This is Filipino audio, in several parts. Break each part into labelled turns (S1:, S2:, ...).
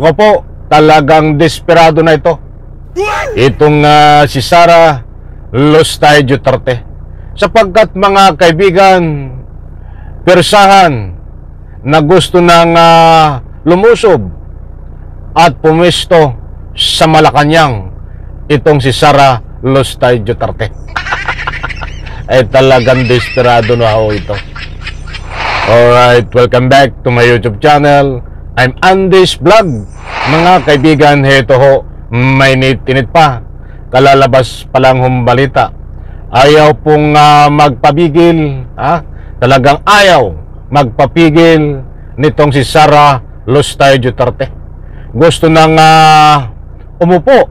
S1: Nako po, talagang desperado na ito. Itong si Sara Lustay Duterte. Sapagkat mga kaibigan, persahan na gusto nang lumusob at pumesto sa Malacanang itong si Sara Lustay Duterte. Ay talagang desperado na ho ito. Alright, welcome back to my YouTube channel. I'm Andy's Vlog. Mga kaibigan, heto ho, may tinit pa. Kalalabas pa lang humbalita. Ayaw pong magpabigil, talagang ayaw magpapigil nitong si Sara Lustay Duterte. Gusto nang umupo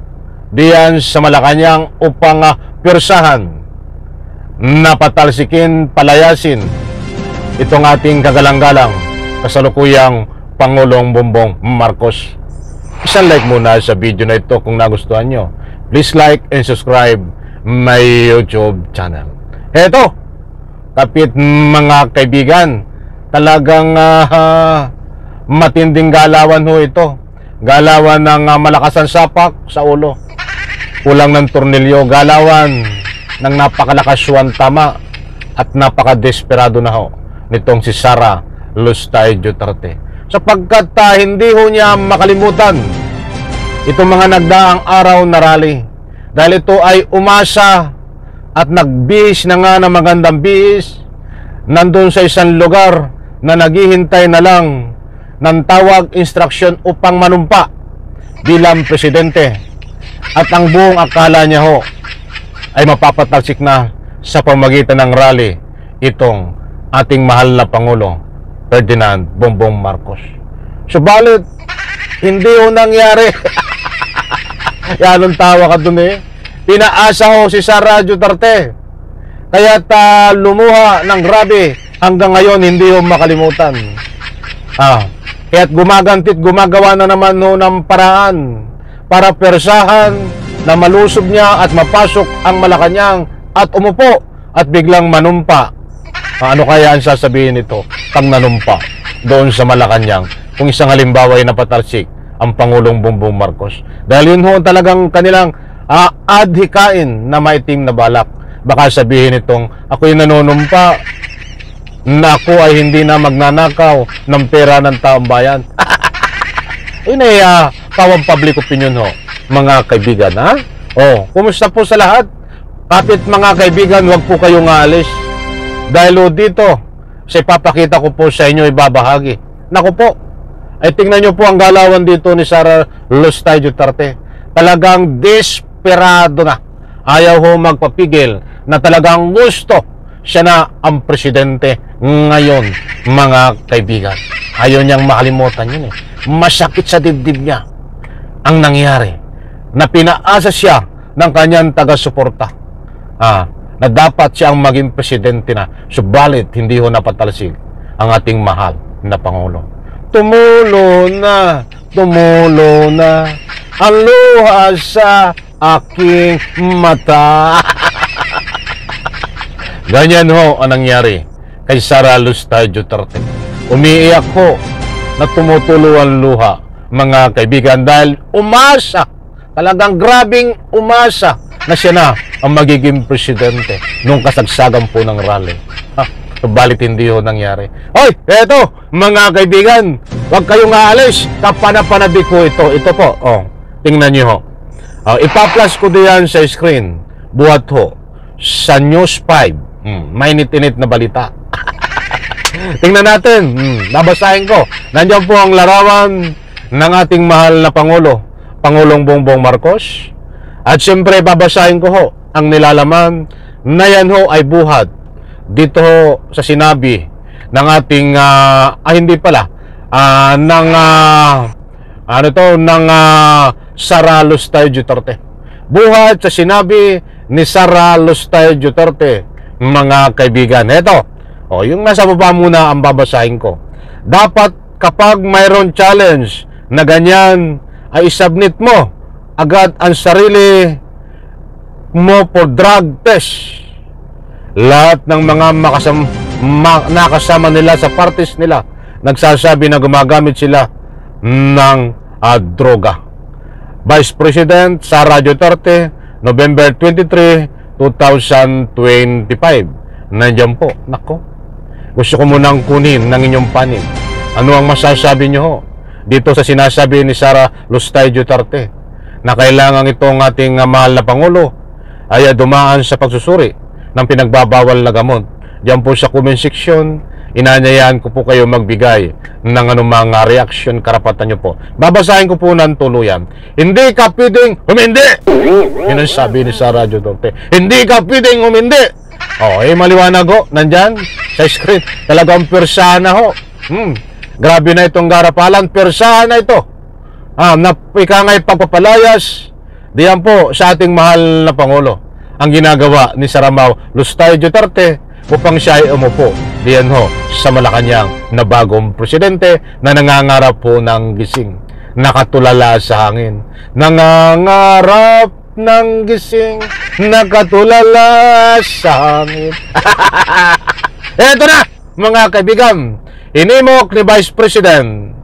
S1: diyan sa Malacanang upang pirsahan, napatalsikin, palayasin itong ating kagalang-galang kasalukuyang Pangulong Bongbong Marcos. Isang like muna sa video na ito kung nagustuhan nyo. Please like and subscribe my YouTube channel. Heto, kapit mga kaibigan, talagang matinding galawan ho ito. Galawan ng malakasan sapak sa ulo. Kulang ng tornilyo, galawan ng napakalakas tama at napakadesperado na ho nitong si Sara Lustay Duterte. Sapagkat hindi ho niya makalimutan itong mga nagdaang araw na rally. Dahil ito ay umasa at nagbihis na nga na magandang bihis. Nandun sa isang lugar na naghihintay na lang ng tawag, instruction upang manumpa bilang presidente. At ang buong akala niya ho ay mapapatalsik na sa pamagitan ng rally itong ating mahal na Pangulo Ferdinand Bongbong Marcos. Subalit, hindi ho nangyari. Yan ang tawa ka dun Pinaasa ho si Sara Duterte. Kaya't lumuha ng grabe hanggang ngayon hindi ho makalimutan. Kaya't gumagantit, gumagawa na naman ho ng paraan para persahan na malusob niya at mapasok ang Malacanang at umupo at biglang manumpa. Ano kaya ang sasabihin nito kang nanumpa doon sa Malacanang kung isang halimbawa ay napatalsik ang Pangulong Bongbong Marcos? Dahil yun ho talagang kanilang adhikain na maitim na balak. Baka sabihin itong ako'y nanunumpa na ako ay hindi na magnanakaw ng pera ng taong bayan. Yun ay pawang public opinion ho, mga kaibigan. Kumusta po sa lahat? Kapit mga kaibigan, huwag po kayong aalis. Dahil dito, sa ipapakita ko po sa inyo, ibabahagi. Naku po, ay tingnan nyo po ang galawan dito ni Sara Lustay Duterte. Talagang desperado na. Ayaw ho magpapigil na talagang gusto siya na ang presidente ngayon, mga kaibigan. Ayaw niyang makalimutan yun Masakit sa dibdib niya ang nangyari na pinaasa siya ng kanyang taga-suporta. Na dapat siyang maging presidente na, subalit hindi ho napatalsik ang ating mahal na Pangulo. Tumulo na ang luha sa aking mata. Ganyan ho ang nangyari kay Sara Lustay Duterte. Umiiyak ho na tumutulo ang luha, mga kaibigan, dahil umasa, talagang grabing umasa na siya na ang magiging presidente nung kasagsagan po ng rally. Balit hindi ho nangyari. Hoy, eto, mga kaibigan, huwag kayong aalis. Kapanapanabik ko ito. Ito po, tingnan nyo ho. Ipa-flash ko diyan sa screen. Buhat ho sa News 5. Mainit-init na balita. Tingnan natin. Babasahin ko. Nandiyan po ang larawan ng ating mahal na Pangulo, Pangulong Bongbong Marcos. At siyempre, babasahin ko ho ang nilalaman na yan ho ay buhat dito ho sa sinabi ng ating ng Sara Lustay Duterte. Buhat sa sinabi ni Sara Lustay Duterte, mga kaibigan. Ito, yung nasa baba muna ang babasahin ko. Dapat kapag mayroon challenge na ganyan, ay isubmit mo agad ang sarili mo for drug test. Lahat ng mga nakasama nila sa parties nila nagsasabi na gumagamit sila ng droga. Vice President Sara Duterte, November 23, 2025. Nandiyan po. Nako, gusto ko munang kunin ng inyong panig. Ano ang masasabi nyo ho dito sa sinasabi ni Sara Lustay Duterte na kailangan itong ating mahal na Pangulo ay dumaan sa pagsusuri ng pinagbabawal na gamot? Diyan po sa comment section, inanyayahan ko po kayo magbigay ng anumang reaction, karapatan nyo po. Babasahin ko po ng tuluyan. Hindi ka pwedeng humindi! Yun ang sabi ni Sara Duterte. Hindi ka pwedeng humindi! Maliwanag ho, nandyan sa screen. Talagang persahan na ho. Grabe na itong garapalan, persahan na ito. Ika nga'y pagpapalayas, diyan po sa ating mahal na Pangulo. Ang ginagawa ni Sara Lustay Duterte upang siya ay umupo diyan ho sa Malacanang na bagong presidente na nangangarap po ng gising, nakatulala sa hangin. Nangangarap ng gising, nakatulala sa hangin. Eto na, mga kaibigan, inimok ni Vice President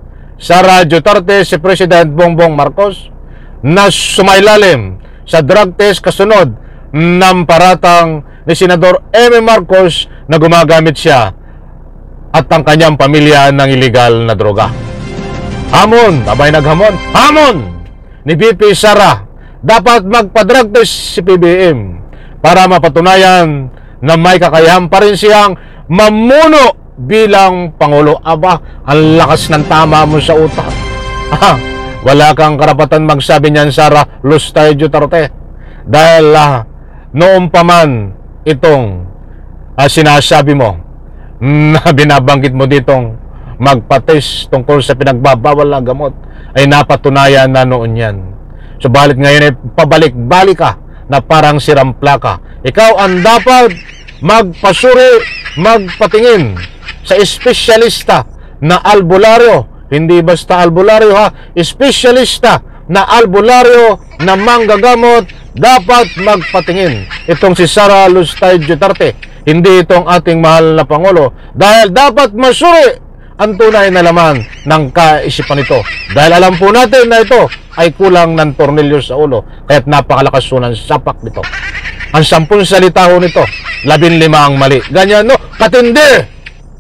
S1: Sara Duterte si President Bongbong Marcos na sumailalim sa drug test kasunod ng paratang ni Senador Amy Marcos na gumagamit siya at ang kanyang pamilya ng iligal na droga. Hamon, abay naghamon, hamon ni VP Sara, dapat magpa-drug test si PBM para mapatunayan na may kakayahan pa rin siyang mamuno bilang Pangulo. Aba, ang lakas ng tama mo sa utak. Wala kang karapatan magsabi niyan, Sara Lustay Duterte, dahil noon pa man itong sinasabi mo na binabanggit mo ditong magpa-test tungkol sa pinagbabawal na gamot ay napatunayan na noon yan. Subalit ngayon ay pabalik-balik ka na parang sirang plaka. Ikaw ang dapat magpasuri, magpatingin sa espesyalista na albularyo. Hindi basta albularyo espesyalista na albularyo na manggagamot, dapat magpatingin itong si Sara Lustay Duterte, hindi itong ating mahal na Pangulo, dahil dapat masuri ang tunay na laman ng kaisipan nito. Dahil alam po natin na ito ay kulang ng tornilyo sa ulo, kaya't napakalakas ng sapak nito. Ang 10 salita ho nito, 15 ang mali. Ganyan no, katindi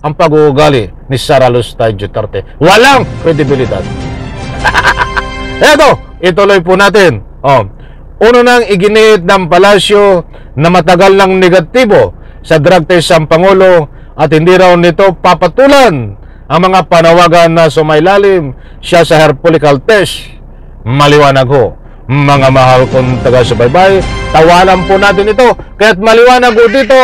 S1: ang pag-uugali ni Sara Lustay Duterte. Walang kredibilidad. Eto, ituloy po natin. Uno nang iginit ng palasyo na matagal ng negatibo sa drug test ang Pangulo at hindi raw nito papatulan ang mga panawagan na sumailalim siya sa herpolical test. Maliwanag ho, mga mahal kong taga-subaybay, tawanan po natin ito. Kaya't maliwanag ho dito,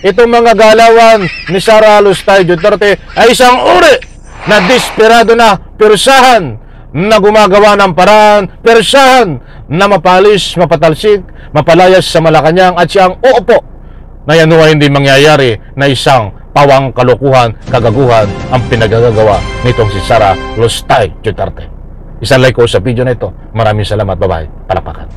S1: itong mga galawan ni Sara Lustay Duterte ay isang uri na desperado na persahan na gumagawa ng paraan, persahan na mapalis, mapatalsik, mapalayas sa Malacanang at siyang uupo na yan huwag hindi mangyayari na isang pawang kalukuhan, kagaguhan ang pinagagagawa nitong si Sara Lustay Duterte. Isang like ko sa video na ito. Maraming salamat. Bye-bye. Palapakan.